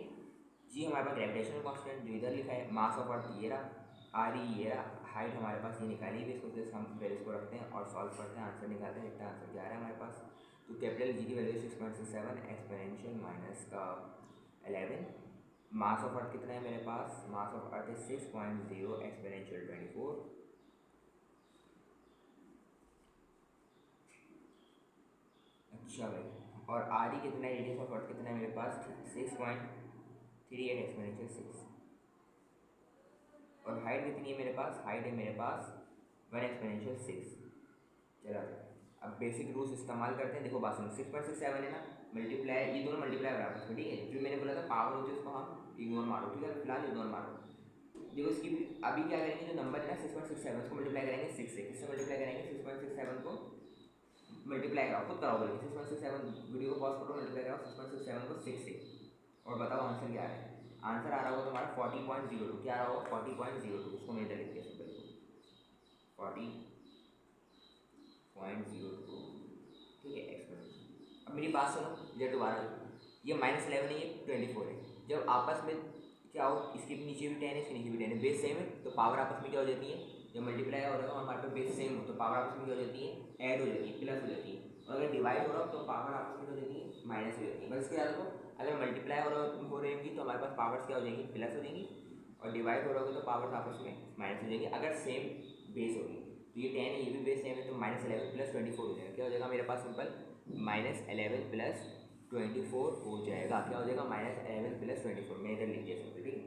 जी हमारे पास ग्रेविटेशनल कांस्टेंट जो इधर लिखा है, मास ऑफ अर्थ ये रहा, आर ई ये रहा, हाइट हमारे पास ये निकाली हुई, इसको जैसे हम फिर इसको रखते हैं और सॉल्व करते हैं, आंसर निकालते हैं, इतना आंसर क्या आ रहा है हमारे पास। तो कैपिटल जी की वैल्यू 6.67 एक्सपोनेंशियल माइनस का 11, मास ऑफ अर्थ कितना है मेरे पास, मास ऑफ अर्थ है 6.0 एक्सपोनेंशियल 24। अच्छा भाई, और आर ई कितना है, रेडियस ऑफ अर्थ कितना है मेरे पास, 6.38 एक्सपोनेंशियल 6। और हाइट कितनी है मेरे पास, हाइट है मेरे पास 1 एक्सपोनेंशियल 6। चलो अब बेसिक रूल्स इस्तेमाल करते हैं। देखो बात सुनो, 6.67 है ना, मल्टीप्लाई, ये दोनों मल्टीप्लाई बराबर है, ठीक है। जो मैंने बोला था पावर होती है उसको हम इग्नोर मारो, ठीक है, फिलहाल इग्नोर मारो। देखो इसकी अभी क्या करेंगे, जो नंबर है ना 6.67 उसको मल्टीप्लाई करेंगे 6 से, किससे मल्टीप्लाई करेंगे, 6.67 को मल्टीप्लाई कराओ, खुद कराओ बोलिए, 6.67, वीडियो को पॉज करो, मल्टीप्लाई कराओ 6.67 को 6 से, और बताओ आंसर क्या है। आंसर आ रहा होगा तुम्हारा 40.02, क्या आ रहा होगा 40.02, उसको मैं इधर लिख दिया सिंपल 40.02, ठीक है एक्सपोनेंशियल। अब मेरी बात सुनो, इधर दोबारा ये -11 है, ये 24 है, जब आपस में क्या हो, इसके नीचे भी 10 है, इसके नीचे भी 10 है, बेस सेम है तो पावर आपस में क्या हो जाती है, जब मल्टीप्लाई हो रहा है और हमारे पास बेस सेम हो तो पावर आपस में क्या हो जाती है, ऐड हो जाती है, प्लस हो जाती है। और अगर डिवाइड हो रहा हो तो पावर आपस में क्या हो जाती है, माइनस हो जाती है। बस इसको याद रखो, अगर मल्टीप्लाई हो रही होगी तो हमारे पास पावर्स क्या हो जाएंगी, प्लस हो जाएंगी, और डिवाइड हो रहा होगा तो पावर्स आपस में माइनस हो जाएंगी, अगर सेम बेस होगी। तो ये 10 है, ये भी बेस सेम है, तो -11 प्लस 24 हो जाएगा, क्या हो जाएगा मेरे पास सिंपल -11 प्लस 24 हो जाएगा, क्या हो जाएगा -11 प्लस 24, मैं इधर लिख दिया सिंपल, ठीक है,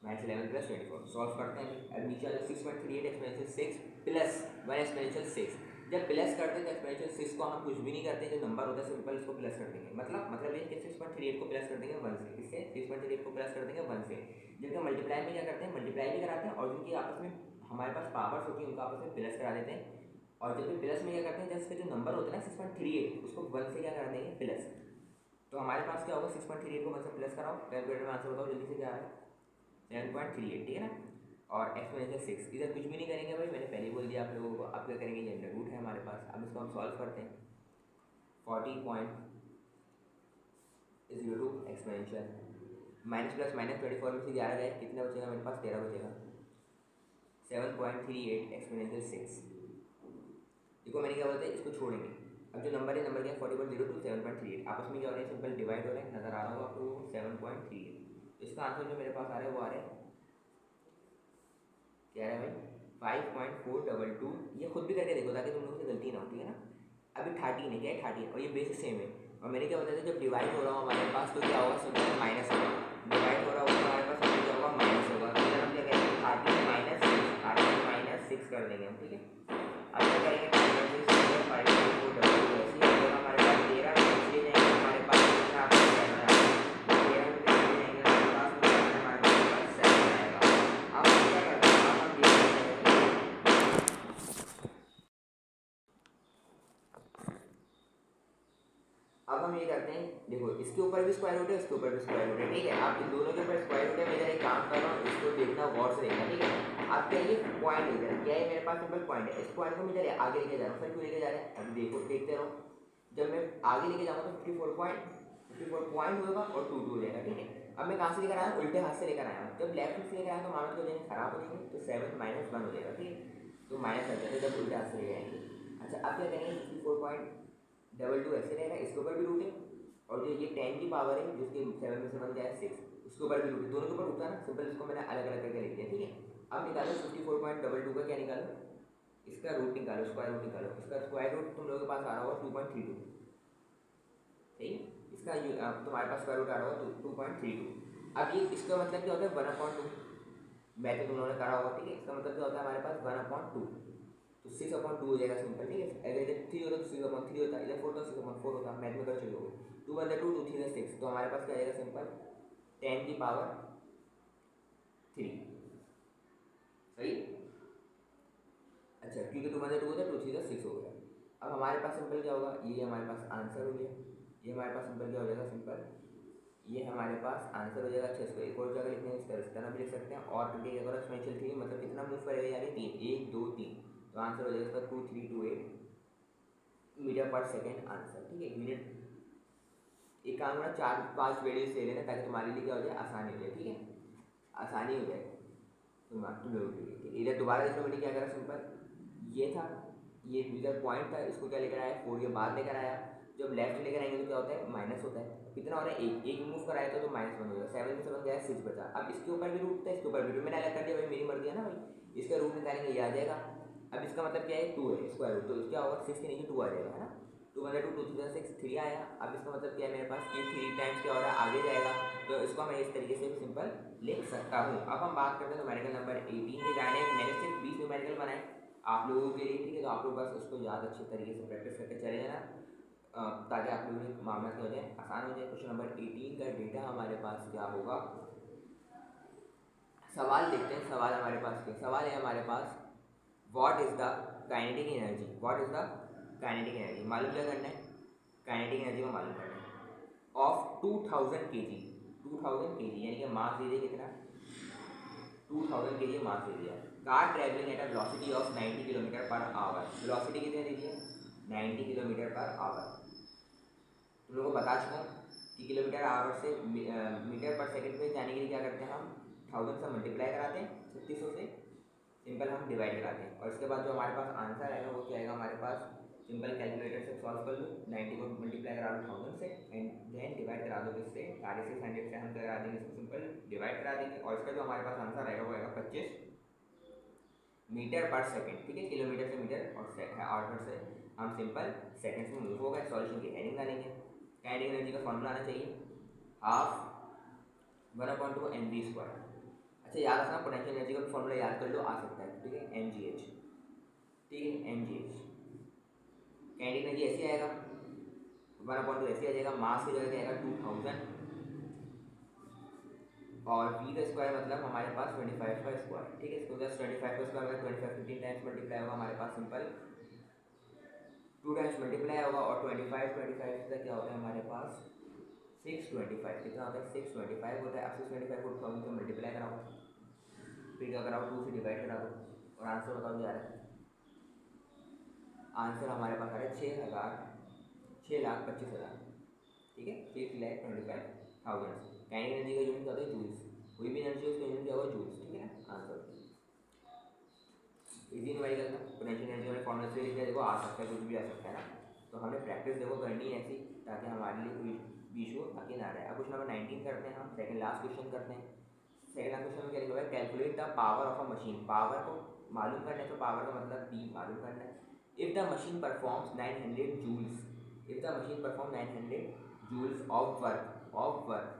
-11 प्लस 24। सॉल्व करते हैं, अब नीचे आ जाए 6.38 एक्सपोनेंशियल 6 प्लस 1 एक्सपोनेंशियल 6। जब प्लस करते हैं तो एक्सपोनेंशियल 6 को हम कुछ भी नहीं करते, जो नंबर होता है सिंपल इसको प्लस कर देंगे, मतलब ये कि 6.38 को प्लस कर देंगे 1 से, इससे 6.38 को प्लस कर देंगे 1 से। जिनका मल्टीप्लाई में क्या करते हैं, मल्टीप्लाई भी कराते हैं, और जिनकी आपस में हमारे पास पावर्स होती है उनको आपस में प्लस करा देते हैं। और जब भी प्लस में क्या करते हैं, जैसे जो नंबर होता है ना 6.38 उसको 1 से क्या करा देंगे, प्लस। तो हमारे पास क्या होगा, 6.38 को 1 से प्लस कराओ, कैलकुलेटर में आंसर बताओ जल्दी से क्या आ रहा है, 7.38, ठीक है ना। और एक्सपोनेंशियल 6 इधर कुछ भी नहीं करेंगे भाई, मैंने पहले बोल दिया आप लोगों को। अब क्या करेंगे, ये अंडर रूट है हमारे पास, अब इसको हम सॉल्व करते हैं। 40.02 एक्सपोनेंशियल माइनस प्लस माइनस 24 में से 11 गए, कितना बचेगा मेरे पास, 13 बचेगा, 7.38 एक्सपोनेंशियल 6। देखो मैंने क्या बोलता है, इसको छोड़ेंगे। अब जो नंबर है, नंबर क्या है 40.02 7.38, आपस में क्या हो रहा है, सिंपल डिवाइड हो रहा है, नजर आ रहा होगा आपको 7.38। इसका आंसर जो मेरे पास आ रहा है वो आ रहा है, क्या है भाई 5.422। ये खुद भी करके देखो ताकि तुम लोगों से गलती ना हो, ठीक है ना। अभी 13 है, क्या है 13, और ये बेस सेम है। और मैंने क्या बताया था, जब डिवाइड हो रहा हो हमारे पास तो क्या होगा, सिंपल माइनस होगा, डिवाइड हो रहा होगा हमारे पास तो क्या होगा, माइनस होगा। तो इधर हम क्या करेंगे, 13 माइनस 6 कर देंगे हम, ठीक है। अब क्या करेंगे, 5.422 ऐसे ही होगा हमारे पास 13 नीचे जाएंगे, हमारे पास कितना आता है, 7 आता है, 13 में नीचे जाएंगे हमारे पास में हमारे पास 7 आएगा। अब हम क्या करते हैं, अब हम ये अब हम ये करते हैं, देखो इसके ऊपर भी स्क्वायर रूट है, इसके ऊपर भी स्क्वायर रूट है, ठीक है। आप इन दोनों के ऊपर स्क्वायर रूट है, मैं इधर एक काम कर रहा हूँ, इसको देखना गौर से देखना, ठीक है। आप क्या, ये पॉइंट इधर क्या है मेरे पास, सिंपल पॉइंट है, इस पॉइंट को मैं इधर आगे लेके जा रहा हूँ। सर क्यों लेके जा रहे हैं, अभी देखो देखते रहो, जब मैं आगे लेके जाऊँगा तो 54 पॉइंट होगा और 2 हो जाएगा, ठीक है। अब मैं कहाँ से लेकर आया, उल्टे हाथ से लेकर आया हूँ। जब लेफ्ट से लेकर आया तो मानो हो जाएंगे, खराब हो जाएंगे, तो 7 - 1 हो जाएगा, ठीक है। तो माइनस आ जाता है जब उल्टे हाथ से ले जाएंगे। अच्छा अब क्या करेंगे, 54.22 ऐसे रहेगा, इसके ऊपर भी रूट है, और जो ये 10 की पावर है जिसके 7 में से बन जाए 6, उसके ऊपर भी रूट है, दोनों के ऊपर होता है ना, सिंपल इसको मैंने अलग अलग करके लिख दिया, ठीक है। अब निकालो 54.22 का, क्या निकालो, इसका रूट निकालो, स्क्वायर रूट निकालो। इसका स्क्वायर रूट तुम लोगों के पास आ रहा होगा 2.32, ठीक है। इसका तुम्हारे पास स्क्वायर रूट आ रहा होगा 2.32। अब ये इसका मतलब क्या होता है, 1/2, मैं तो तुम लोगों ने करा होगा, ठीक है। इसका मतलब क्या होता है हमारे पास 1/2, तो 6/2 हो जाएगा सिंपल, ठीक है। अगर इधर 3 होता तो 6/3 होता, इधर 4 तो 6/4 होता, मैथ में कर चुके हो। 2/2 2 3 6, तो हमारे पास क्या आएगा सिंपल 10 की पावर 3, सही। अच्छा क्योंकि 2/2 होता है, 2 3 6 हो गया। अब हमारे पास सिंपल क्या होगा, ये हमारे पास आंसर हो गया, ये हमारे पास सिंपल क्या हो जाएगा, सिंपल ये हमारे पास आंसर हो जाएगा। अच्छा इसको एक और जगह लिखते हैं, इस तरह भी लिख सकते हैं। और क्योंकि अगर एक्सपोनेंशियल 3 मतलब कितना मूव करेगा यार, 3, 1 2 3, तो आंसर हो जाएगा इसका 2328 मीटर पर सेकेंड आंसर। ठीक है, मिनट एक काम करना 4-5 वैल्यूज ले लेना ताकि तुम्हारे लिए क्या हो जाए, आसानी हो जाए। ठीक है, आसानी हो जाए तुम लोगों के लिए। इधर दोबारा इसमें मैंने क्या करा, सिंपल ये था, ये इधर पॉइंट था, इसको क्या लेकर आया 4 के बाद लेकर आया। जब लेफ्ट लेकर आएंगे तो क्या होता है, माइनस होता है। कितना हो रहा है, एक मूव कराया तो -1 हो जाएगा। 7 में 7 गया 6 बचा। अब इसके ऊपर भी रूट था, इसके ऊपर भी रूट, मैंने अलग कर दिया भाई, मेरी मर्जी है ना भाई। इसका रूट निकालेंगे ये आ जाएगा। अब इसका मतलब क्या है, 2 है स्क्वायर रूट, तो क्या होगा 6 के नीचे 2 आ जाएगा, है ना। 2 × 2 2 × 6 3 आया। अब इसका मतलब क्या है, मेरे पास ये 3 टाइम्स क्या हो रहा है, आगे जाएगा। तो इसको मैं इस तरीके से भी सिंपल लिख सकता हूँ। अब हम बात करते हैं न्यूमेरिकल नंबर 18 के जाने। मैंने सिर्फ 20 न्यूमेरिकल बनाए आप लोगों के लिए। ठीक है, तो आप लोग बस उसको याद अच्छे तरीके से प्रैक्टिस करके चले जाना, ताकि आप लोगों के मामला क्या हो जाए, आसान हो जाए। क्वेश्चन नंबर 18 का डेटा हमारे पास क्या होगा, सवाल देखते हैं। सवाल हमारे पास क्या सवाल है, हमारे पास what is the kinetic energy, what is the kinetic energy मालूम क्या करना है, काइनेटिक एनर्जी को मालूम करना है ऑफ 2000 kg, 2000 kg यानी कि मास दे दिया कितना, 2000 kg मास दे दिया। Car travelling at a velocity of 90 kilometre per hour, velocity कितने दे दिया, 90 किलोमीटर पर आवर। तुम लोगों को बता चुका कि किलोमीटर आवर से मीटर पर सेकंड में जाने के लिए क्या करते हैं, हम 1000 से मल्टीप्लाई कराते हैं, 3600 से सिंपल हम डिवाइड कराते हैं। और इसके बाद जो हमारे पास आंसर आएगा वो क्या आएगा, हमारे पास सिंपल कैलकुलेटर से सॉल्व कर लो, 90 को मल्टीप्लाई करा लो 1000 से एंड देन डिवाइड करा दो किससे, 600 से हम करा देंगे, इसको सिंपल डिवाइड करा देंगे। और इसका जो हमारे पास आंसर आएगा वो आएगा 25 मीटर पर सेकंड। ठीक है, किलोमीटर से मीटर और आवर से हम सिंपल सेकंड्स में मूव होगा। सॉल्यूशन की हेडिंग डालेंगे। काइनेटिक एनर्जी का फॉर्मूला आना चाहिए, हाफ 1/2 mv²। अच्छा याद रखना, पोटेंशियल एनर्जी का फॉर्मूला याद कर लो, आ सकता है। ठीक है, mgh, ठीक है mgh। काइनेटिक एनर्जी ऐसे आएगा, 1/2 ऐसे आ जाएगा, मास की जगह क्या आएगा 2000 और v का स्क्वायर मतलब हमारे पास 25 का स्क्वायर। ठीक है, इसको जस्ट 25 का स्क्वायर में 25 15 टाइम्स मल्टीप्लाई होगा, हमारे पास सिंपल 2 टाइम्स मल्टीप्लाई होगा। और 25 से क्या होता है हमारे पास 625, कितना होता है 625 होता है। अब 625 को 2000 से मल्टीप्लाई कराओ, फिर क्या कराओ 2 से डिवाइड करा दो और आंसर बताओ क्या आ रहा है। आंसर हमारे पास आ रहा है 6,25,000। ठीक है, 6,25,000। काइनेटिक एनर्जी का यूनिट क्या होता है, जूल्स। कोई भी एनर्जी उसका यूनिट क्या होगा, जूल्स। ठीक है ना, आंसर इजी न्यूमेरिकल था। पोटेंशियल एनर्जी हमें फॉर्मूला से लिखा देखो, आ सकता है, कुछ भी आ सकता है ना। तो हमने प्रैक्टिस देखो करनी है ऐसी, ताकि हमारे लिए कोई इशू बाकी ना रहे। अब क्वेश्चन नंबर 19 करते हैं हम, सेकंड लास्ट क्वेश्चन करते हैं। सेकंड लास्ट क्वेश्चन में क्या लिखा हुआ है, calculate the power of a machine. Power को मालूम करना है, तो पावर का मतलब P मालूम करना है। If the machine performs 900 joules, if the machine perform 900 joules of work,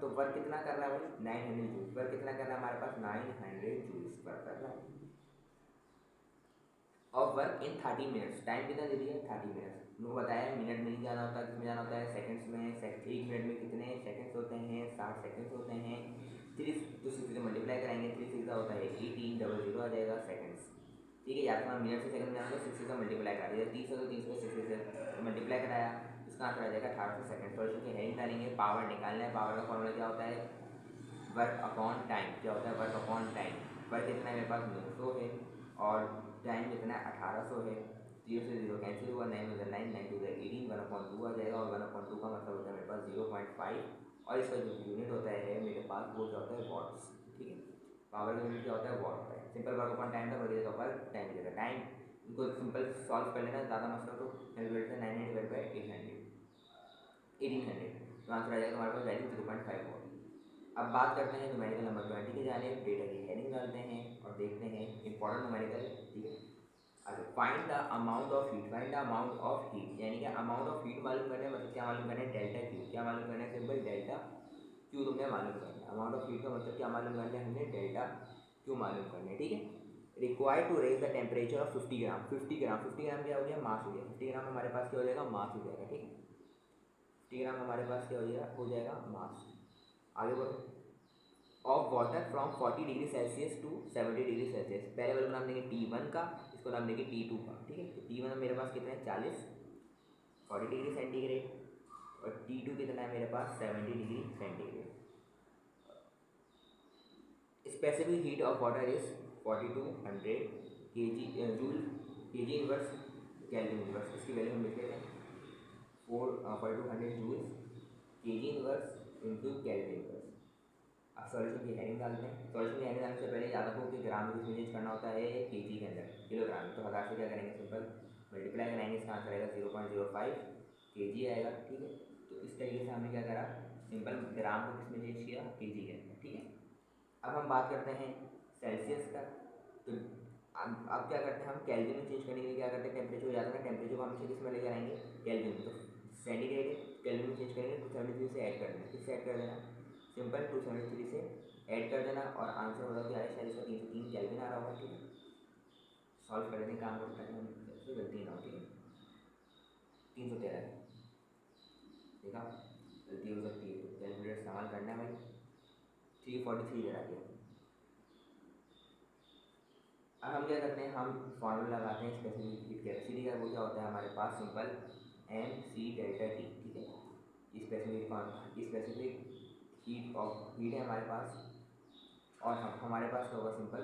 तो वर्क कितना कर रहा है भाई, 900 जूल्स। वर्क कितना कर रहा है हमारे पास, 900 जूल्स वर्क कर रहा है of work in 30 minutes. Time कितना दे दिया है, 30 मिनट्स। उनको बताया मिनट में नहीं जाना होता, किसमें जाना होता है, सेकंड्स में। 1 मिनट में कितने सेकंड्स होते हैं, 60 सेकंड्स होते हैं। 3 तो 6 से मल्टीप्लाई कराएंगे, 3 6 होता है 18, डबल 0 आ जाएगा सेकंड्स। ठीक है, या तो मिनट से सेकंड में जाना तो 6 से मल्टीप्लाई करा दिया, 30 है तो 30 को 6 से मल्टीप्लाई कराया, इसका आंसर आ जाएगा 1800 सेकंड। सॉल्यूशन की हेडिंग डालेंगे, पावर निकालना है। पावर का फॉर्मूला क्या होता है, वर्क अपॉन टाइम। क्या होता है, वर्क अपॉन टाइम। वर्क कितना है मेरे पास 900 है और टाइम कितना है 1800 है। 0 से 0 कैंसिल हुआ, 9 9 9 2 18, 1/2 आ जाएगा। और 1/2 का मतलब होता है मेरे पास 0.5 और इसका जो यूनिट होता है मेरे पास वो क्या होता है, वॉट्स। ठीक है, पावर का यूनिट क्या होता है, वॉट होता है। सिंपल वर्क अपॉन टाइम था, वर्क का वर्क टाइम देगा टाइम। इनको सिंपल सॉल्व कर लेना, ज़्यादा मसला तो कैलकुलेट से 900 डिवाइड बाई 1800, तो आंसर आ जाएगा हमारे पास वैल्यू 0.5 वॉट। अब बात करते हैं न्यूमेरिकल नंबर 20 की जानिब। डेटा की हेडिंग डालते हैं और देखते हैं इंपॉर्टेंट न्यूमेरिकल। ठीक है, अच्छा find the amount of heat, find the amount of heat यानी कि अमाउंट ऑफ हीट मालूम करना है, मतलब क्या मालूम करना है, डेल्टा क्यू। क्या मालूम करना है, सिंपल डेल्टा क्यू तुमने मालूम करना है। अमाउंट ऑफ हीट का मतलब क्या मालूम करना है, हमने डेल्टा क्यू मालूम करना है। ठीक है, required to raise the temperature of 50 gram. 50 gram, 50 gram क्या हो गया, मास हो गया। 50 ग्राम हमारे पास क्या हो जाएगा, मास हो जाएगा। ठीक है, 50 ग्राम हमारे पास क्या हो जाएगा मास। आगे बढ़ो, of water from 40 degree Celsius to 70 degree Celsius. पहले वाले को नाम देंगे T1 का, इसको नाम देंगे T2 का। ठीक है, तो T1 मेरे पास कितना है 40 डिग्री सेंटीग्रेड और T2 कितना है मेरे पास 70 degree centigrade. Specific heat of water is 4200 joule KG inverse kelvin inverse. इसकी वैल्यू हम लिख लेते हैं 4200 joule KG inverse into kelvin inverse. अब सॉल्यूशन की हेडिंग डालते हैं। सॉल्यूशन की हेडिंग डालने से पहले याद रखो कि ग्राम में चेंज करना होता है केजी के अंदर, किलोग्राम। तो 1000 से क्या करेंगे, सिंपल मल्टीप्लाई करेंगे, इसका आंसर आएगा 0.05 केजी आएगा। ठीक है, तो इस तरीके से हमने क्या करा, सिंपल ग्राम को किसमें चेंज किया, केजी के अंदर। ठीक है, अब हम बात करते हैं सेल्सियस का। तो अब क्या करते हैं हम, केल्विन में चेंज करने के लिए क्या करते हैं, टेम्परेचर हो जाता है, टेम्परेचर को हम किस में लेकर आएंगे, केल्विन में। तो सेंटीग्रेड है, केल्विन में चेंज करेंगे, 273 से ऐड कर देना। किससे ऐड कर देना, सिंपल 273 से ऐड कर देना, और आंसर होगा क्या है, शायद इसका 303 केल्विन आ रहा होगा। ठीक है, सॉल्व कर देते हैं, काम करते हैं, हम गलती ना हो। ठीक है, 313 देखा, गलती हो सकती है, तो कैलकुलेटर इस्तेमाल करना है भाई। 343 दे रहा है। अब हम क्या करते हैं, हम फॉर्मूला लगाते हैं स्पेसिफिक हीट कैपेसिटी का। वो क्या होता है हमारे पास, simple M C delta T. ठीक है, स्पेसिफिक हीट है हमारे पास, और हमारे पास होगा सिंपल,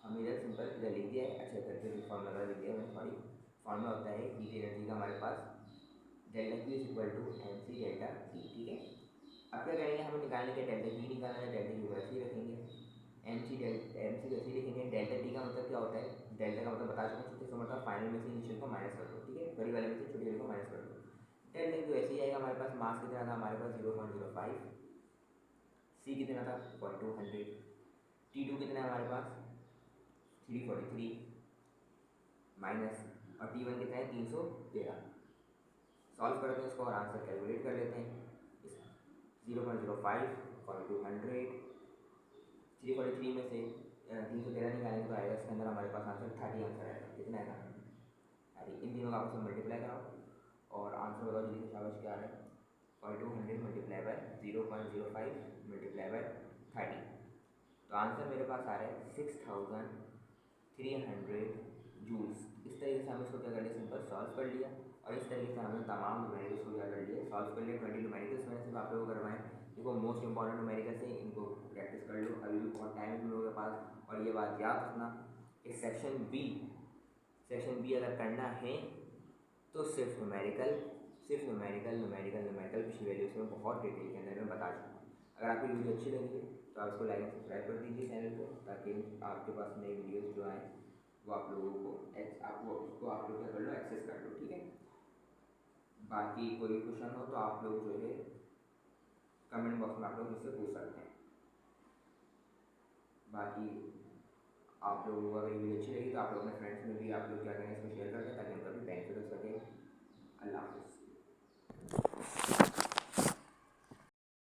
हम इधर सिंपल इधर लिख दिया है। अच्छा करके फॉर्मूला लिख दिया मैंने, सॉरी। फॉर्मूला होता है हीट एनर्जी का हमारे पास, delta Q is equal to M C delta T. ठीक है, अब क्या करेंगे, हमें निकालने के डेल्टा टी निकालना है, डेल्टा क्यू वैसे ही रखेंगे, एम सी वैसे ही लिखेंगे। डेल्टा टी का मतलब क्या होता है, डेल्टा का मतलब बता चुका हूँ, छोटे से मतलब फाइनल में से इनिशियल को माइनस कर दो। ठीक है, बड़ी वाले में से छोटी वाले को माइनस कर दो। डेल्टा क्यू ऐसे ही आएगा हमारे पास। मास कितना था हमारे पास, 0.05। सी कितना था 4200। T2 कितना है हमारे पास 343 माइनस, और T1 कितना है 313। सॉल्व करते हैं इसको और आंसर कैलकुलेट कर लेते हैं। 0.05 4200 343 में से 313 निकालेंगे तो आएगा इसके अंदर हमारे पास आंसर 30 आंसर आएगा। कितना आएगा 30। इन तीनों का आपस में मल्टीप्लाई कराओ और आंसर बताओ जल्दी से, शाबाश क्या आ रहा है, 4200 मल्टीप्लाई बाय 0.05 मल्टीप्लाई बाय 30। तो आंसर मेरे पास आ रहा है 6300 जूल्स। इस तरीके से हमने इसको क्या कर लिया, सिंपल सॉल्व कर लिया। और इस तरीके से हमने तमाम न्यूमेरिकल्स को क्या कर लिया, सॉल्व कर लिया। 20 न्यूमेरिकल्स मैंने सिर्फ आप लोगों को करवाएं। देखो मोस्ट इंपॉर्टेंट न्यूमेरिकल्स हैं, इनको प्रैक्टिस कर लो, अभी भी बहुत टाइम है तुम लोगों के पास। और ये बात याद रखना कि सेक्शन बी अगर करना है तो सिर्फ न्यूमेरिकल पिछली वैल्यूज में बहुत डिटेल के अंदर मैं बता चुका हूँ। अगर आपको वीडियो अच्छी लगी है तो आप इसको लाइक एंड सब्सक्राइब कर दीजिए चैनल को, ताकि आपके पास नई वीडियोस जो आए वो आप लोगों को आप लोग क्या कर लो, एक्सेस कर लो। ठीक है, बाकी कोई क्वेश्चन हो तो आप लोग जो है कमेंट बॉक्स में आप लोग मुझसे पूछ सकते हैं। बाकी आप लोगों को अगर वीडियो अच्छी लगी तो आप लोग अपने फ्रेंड्स में भी आप लोग क्या करें, इसको शेयर कर दें,